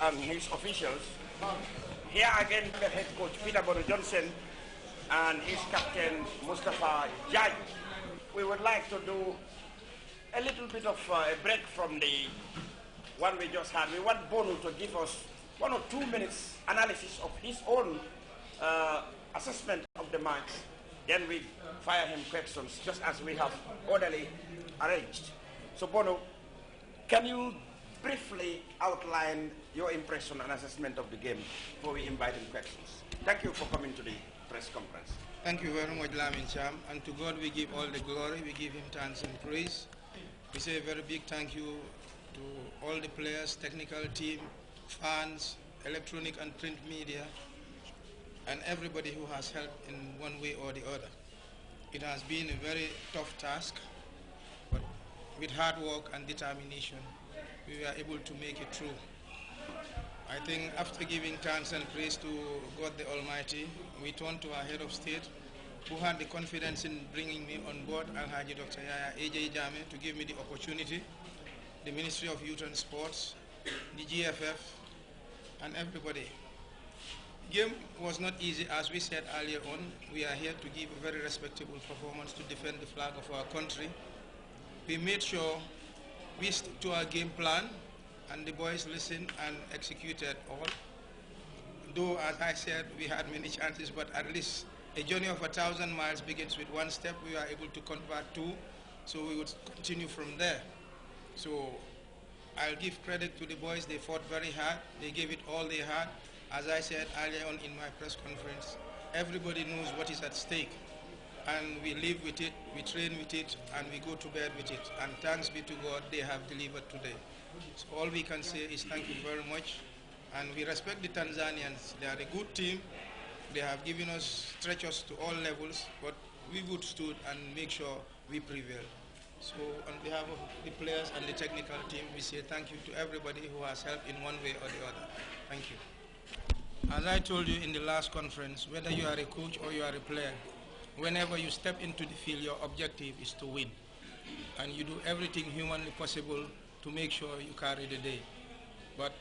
and his officials. Here again, the head coach Peter Bono Johnson and his captain Mustafa Jai. We would like to do a little bit of a break from the one we just had. We want Bono to give us 1 or 2 minutes analysis of his own assessment of the match. Then we fire him questions just as we have orderly arranged. So Bono, can you briefly outline your impression and assessment of the game before we invite in questions? Thank you for coming to the press conference. Thank you very much, Lamin Cham. And to God we give all the glory, we give him thanks and praise. We say a very big thank you to all the players, technical team, fans, electronic and print media, and everybody who has helped in one way or the other. It has been a very tough task, but with hard work and determination, we were able to make it through. I think after giving thanks and praise to God the Almighty, we turned to our head of state, who had the confidence in bringing me on board, Alhaji Dr. Yaya AJ Jame, to give me the opportunity, the Ministry of Youth and Sports, the GFF, and everybody. The game was not easy, as we said earlier on. We are here to give a very respectable performance to defend the flag of our country. We made sure we stuck to our game plan, and the boys listened and executed all. Though, as I said, we had many chances, but at least a journey of 1,000 miles begins with one step. We were able to convert 2, so we would continue from there. So I'll give credit to the boys. They fought very hard. They gave it all they had. As I said earlier on in my press conference, everybody knows what is at stake, and we live with it, we train with it, and we go to bed with it. And thanks be to God, they have delivered today. So all we can say is thank you very much, and we respect the Tanzanians. They are a good team. They have given us stretches to all levels, but we withstood and make sure we prevail. So on behalf of the players and the technical team, we say thank you to everybody who has helped in one way or the other. Thank you. As I told you in the last conference, whether you are a coach or you are a player, whenever you step into the field, your objective is to win. And you do everything humanly possible to make sure you carry the day. But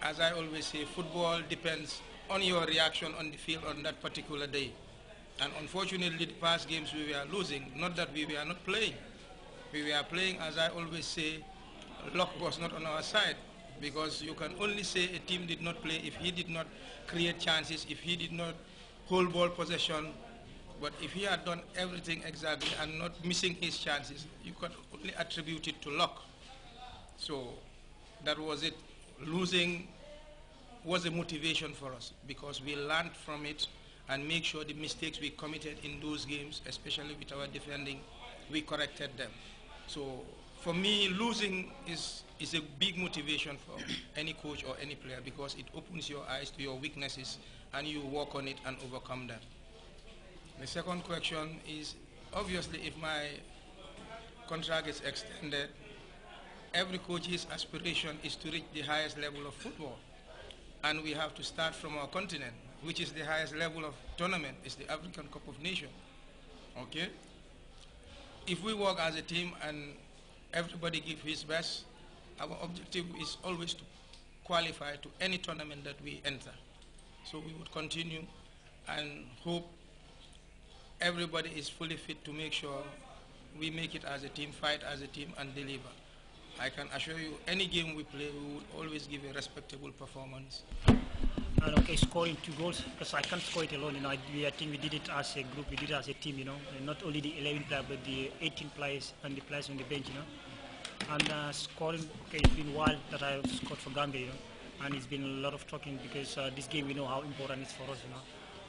as I always say, football depends on your reaction on the field on that particular day. And unfortunately, the past games we were losing, not that we were not playing. We were playing, as I always say, luck was not on our side, because you can only say a team did not play if he did not create chances, if he did not hold ball possession. But if he had done everything exactly and not missing his chances, you can only attribute it to luck. So that was it. Losing was a motivation for us, because we learned from it and make sure the mistakes we committed in those games, especially with our defending, we corrected them. So for me, losing is a big motivation for any coach or any player, because it opens your eyes to your weaknesses and you work on it and overcome them. The second question is, obviously, if my contract is extended, every coach's aspiration is to reach the highest level of football. And we have to start from our continent, which is the highest level of tournament, is the African Cup of Nations. Okay? If we work as a team and everybody gives his best, our objective is always to qualify to any tournament that we enter. So we would continue and hope everybody is fully fit to make sure we make it as a team, fight as a team, and deliver. I can assure you, any game we play, we would always give a respectable performance. And okay, scoring 2 goals, because I can't score it alone. You know, I think we did it as a group, we did it as a team. You know, and not only the 11 players, but the 18 players and the players on the bench. You know, and scoring. Okay, it's been a while that I scored for Gambia. You know, and it's been a lot of talking, because this game we know how important it is for us. You know,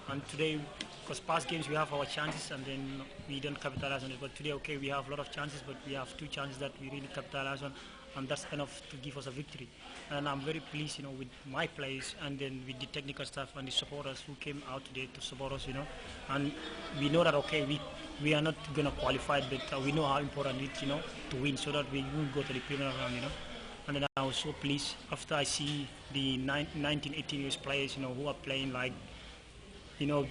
and today, because past games we have our chances and then we don't capitalize on it. But today, okay, we have a lot of chances, but we have 2 chances that we really capitalize on, and that's enough to give us a victory. And I'm very pleased, you know, with my players and then with the technical staff and the supporters who came out today to support us, you know. And we know that, okay, we are not going to qualify, but we know how important it is, you know, to win, so that we will go to the premier round, you know. And then I was so pleased after I see the 19, 18 years players, you know, who are playing like, you know,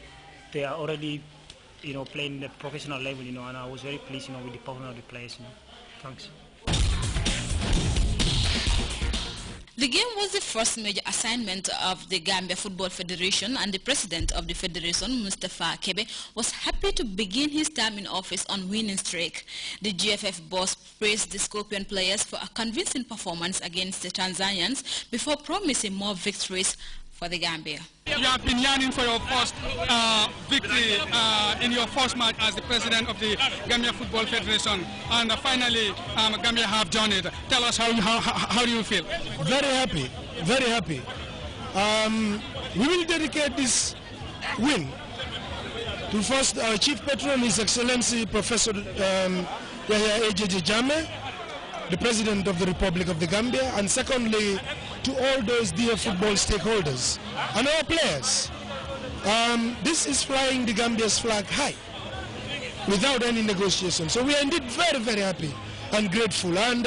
they are already, you know, playing at professional level, you know, and I was very pleased, you know, with the performance of the players, you know. Thanks. The game was the first major assignment of the Gambia Football Federation, and the president of the federation, Mustafa Kebe, was happy to begin his term in office on winning streak. The GFF boss praised the Scorpion players for a convincing performance against the Tanzanians before promising more victories for the Gambia. You have been yearning for your first victory in your first match as the president of the Gambia Football Federation, and finally Gambia have done it. Tell us how do you feel? Very happy, very happy. We will dedicate this win to first our chief patron, His Excellency Professor Yahya Ejeje Jammeh, the President of the Republic of the Gambia, and secondly to all those dear football stakeholders and our players. This is flying the Gambia's flag high without any negotiation. So we are indeed very, very happy and grateful. And